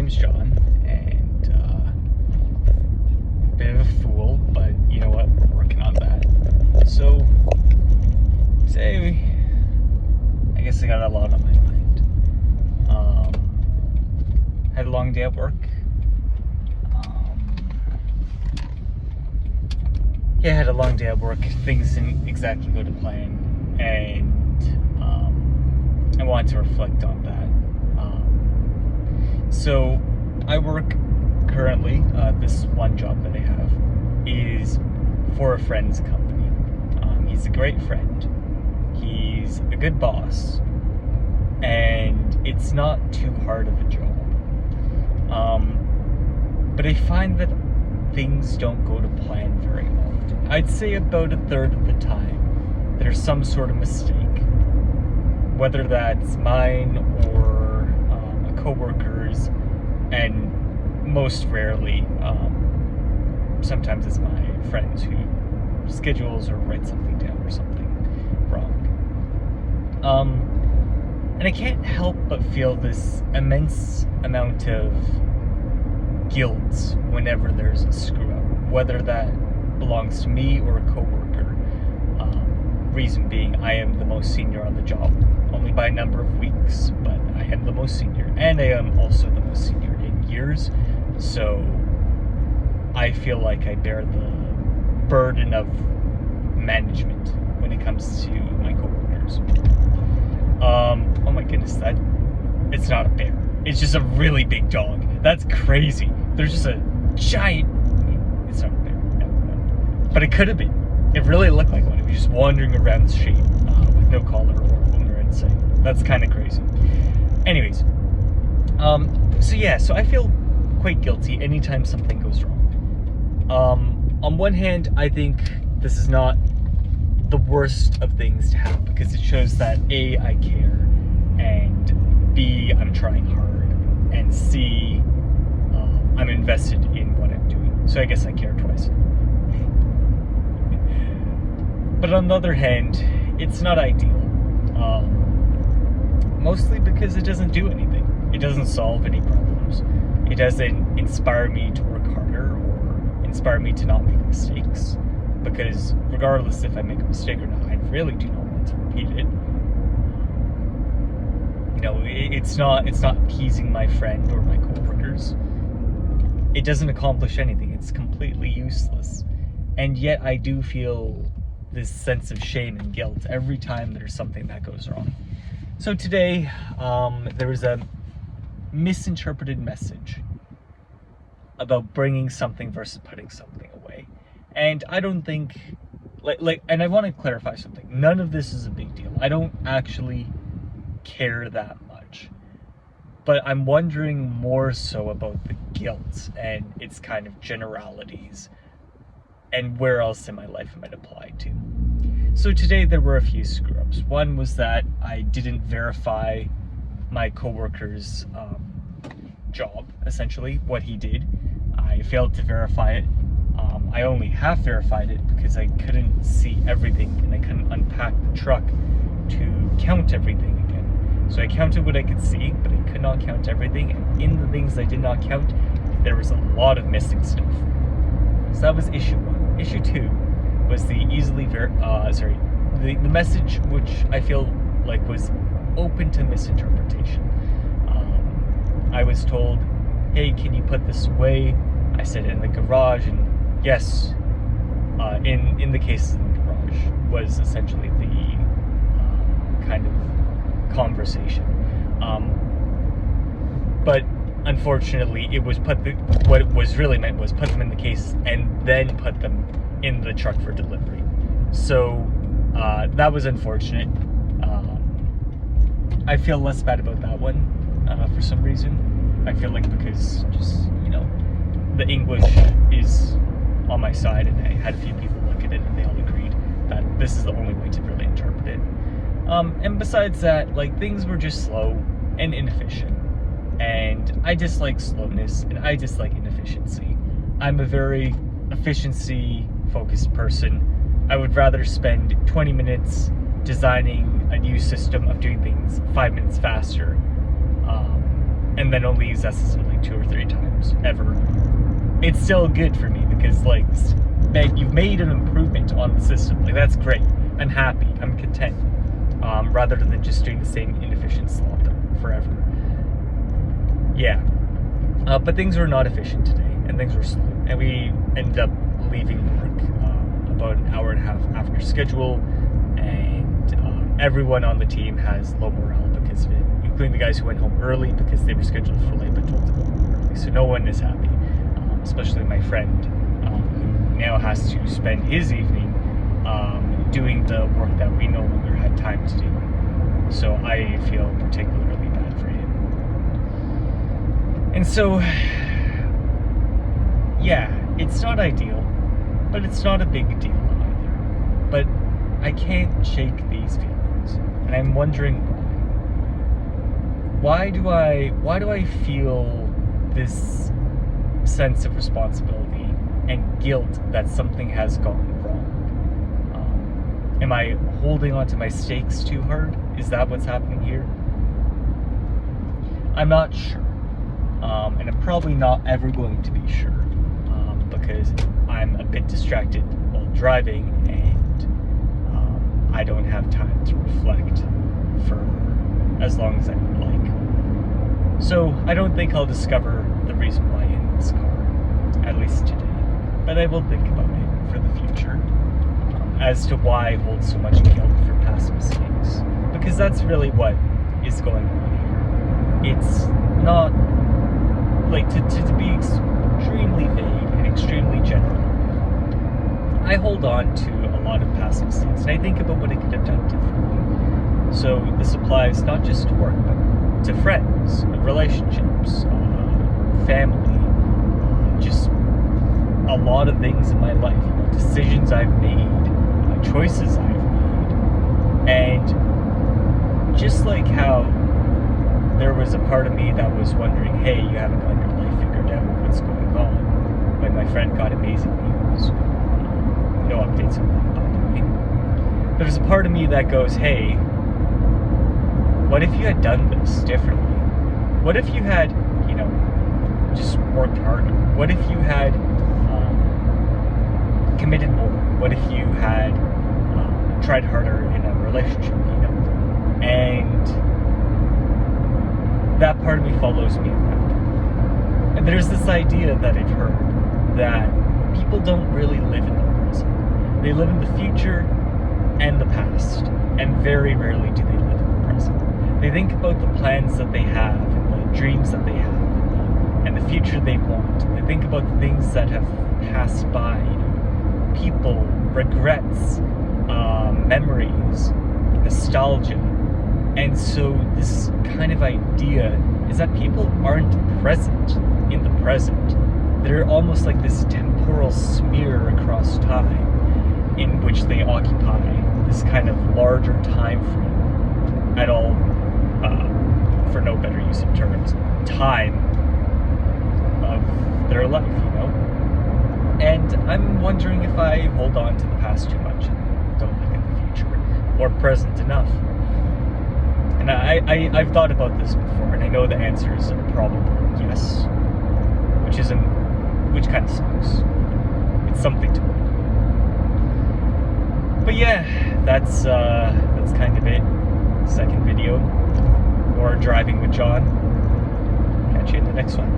name's John, and bit of a fool, but you know what? We're working on that. So today, I guess I got a lot on my mind. Had a long day at work. Yeah, I had a long day at work. Things didn't exactly go to plan, and I wanted to reflect on that. So I work currently, this one job that I have is for a friend's company. He's a great friend. He's a good boss, and it's not too hard of a job. But I find that things don't go to plan very often. I'd say about a third of the time there's some sort of mistake, whether that's mine or a coworker's, and most rarely, sometimes it's my friends who schedules or writes something down or something wrong. And I can't help but feel this immense amount of guilt whenever there's a screw up, whether that belongs to me or a coworker. Reason being, I am the most senior on the job, only by a number of weeks, but I am the most senior, and I am also the most senior in years, so I feel like I bear the burden of management when it comes to my coworkers. Oh my goodness, it's not a bear. It's just a really big dog. That's crazy. There's just a giant... It's not a bear. No. But it could have been. It really looked like one. It was just wandering around the street with no collar or owner in sight. That's kind of crazy. Anyways. So I feel quite guilty anytime something goes wrong. On one hand, I think this is not the worst of things to have, because it shows that A, I care, and B, I'm trying hard, and C, I'm invested in what I'm doing. So I guess I care twice. But on the other hand, it's not ideal. Mostly because it doesn't do anything. It doesn't solve any problems. It doesn't inspire me to work harder or inspire me to not make mistakes. Because regardless if I make a mistake or not, I really do not want to repeat it. You know, it's not appeasing my friend or my coworkers. It doesn't accomplish anything. It's completely useless. And yet I do feel this sense of shame and guilt every time there's something that goes wrong. So today, there was a misinterpreted message about bringing something versus putting something away. And I don't think, and I want to clarify something. None of this is a big deal. I don't actually care that much. But I'm wondering more so about the guilt and its kind of generalities and where else in my life it might apply to. So today there were a few screw-ups. One was that I didn't verify my coworker's job, essentially, what he did. I failed to verify it. I only half verified it because I couldn't see everything and I couldn't unpack the truck to count everything again. So I counted what I could see, but I could not count everything, and in the things I did not count, there was a lot of missing stuff. So that was issue one. Issue two was the the message which I feel like was open to misinterpretation. I was told, hey, can you put this away? I said it in the garage, and yes, in the cases in the garage was essentially the kind of conversation. But unfortunately, what it was really meant was put them in the case and then put them in the truck for delivery. So that was unfortunate. I feel less bad about that one for some reason. I feel like because just, the English is on my side, and I had a few people look at it and they all agreed that this is the only way to really interpret it. And besides that, things were just slow and inefficient. And I dislike slowness and I dislike inefficiency. I'm a very efficiency-focused person. I would rather spend 20 minutes designing a new system of doing things 5 minutes faster and then only use that system like 2 or 3 times ever, it's still good for me because like you've made an improvement on the system. Like that's great. I'm happy. I'm content. Rather than just doing the same inefficient slop forever. Yeah. But things were not efficient today, and things were slow, and we ended up leaving work about an hour and a half after schedule, and everyone on the team has low morale because of it, including the guys who went home early because they were scheduled for late but told to go home early. So no one is happy, especially my friend who now has to spend his evening doing the work that we no longer had time to do. So I feel particularly bad for him. And so, yeah, it's not ideal, but it's not a big deal either. But I can't shake these feelings, and I'm wondering why. Why do I feel this sense of responsibility and guilt that something has gone wrong? Am I holding on to my stakes too hard? Is that what's happening here? I'm not sure. And I'm probably not ever going to be sure because I'm a bit distracted while driving, and I don't have time to reflect for as long as I would like. So I don't think I'll discover the reason why in this car, at least today. But I will think about it for the future as to why I hold so much guilt for past mistakes. Because that's really what is going on here. It's not like to be extremely vague and extremely general. I hold on to a lot of past mistakes, and I think about what I could have done differently. So this applies not just to work, but to friends, relationships, family, just a lot of things in my life, decisions I've made, choices I've made, and just like how there was a part of me that was wondering, hey, you haven't got your life figured out, what's going on, when my friend got amazing news. No updates on that, by the way. There's a part of me that goes, hey, what if you had done this differently? What if you had, just worked harder? What if you had committed more? What if you had tried harder in a relationship, And that part of me follows me around. And there's this idea that I've heard that people don't really live in the present. They live in the future and the past, and very rarely do they live in the present. They think about the plans that they have, and the dreams that they have, and the future they want. They think about the things that have passed by, people, regrets, memories, nostalgia. And so this kind of idea is that people aren't present in the present. They're almost like this temporal smear across time in which they occupy this kind of larger time frame at all, for no better use of terms, time of their life, And I'm wondering if I hold on to the past too much and don't look at the future or present enough. And I've thought about this before, and I know the answer is probably yes, which kind of sucks. It's something to work on. But yeah, that's kind of it. Second video, more driving with John. Catch you in the next one.